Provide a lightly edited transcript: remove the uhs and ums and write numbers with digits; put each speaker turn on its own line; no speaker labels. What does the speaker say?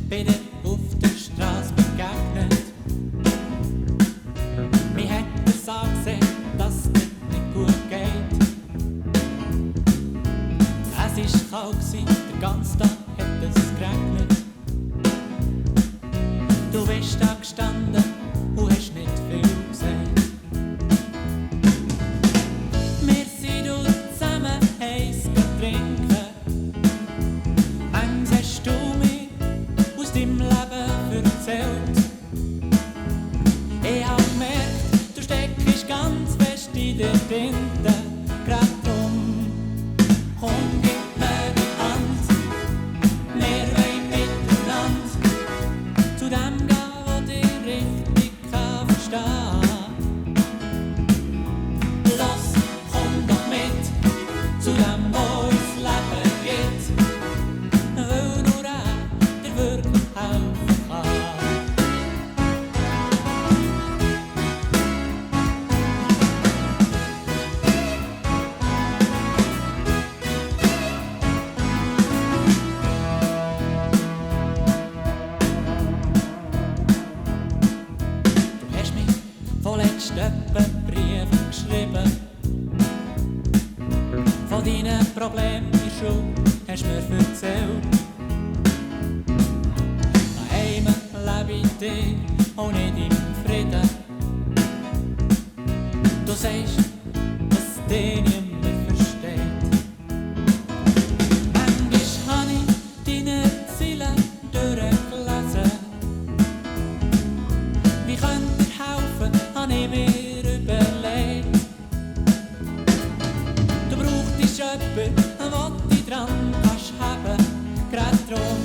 bin dir auf der Straße begegnet. Mir hat er gesagt, dass es dir nicht gut geht. Es war kalt, den ganzen Tag hat es geregnet. Du bist da gestanden und hast nicht viel gesagt. Wir sind zusammen eins trinken. Manchmal hast du mir aus deinem Leben erzählt. Ich hab gemerkt, du steckst ganz fest in der Tinte. Grad drum, komm, gib mir die Hand. Wir wollen miteinander zu dem gehen, wo dich richtig kann verstehen. Los, komm doch mit zu dem, wo uns Leben gibt. Weil nur er dir wirklich helfen kann. Du hast mir vorletzt einen Brief geschrieben. Von deinen Problemen in der Schule hast du mir erzählt. Daheim lebe ich dir auch nicht im Frieden. Du sagst, dass dich niemand versteht. Manchmal habe ich deine Ziele durchgelesen. Wie könnte dir helfen, habe ich mir überlegt. Du brauchst jemanden, der dich dran kannst haben. Gerade drum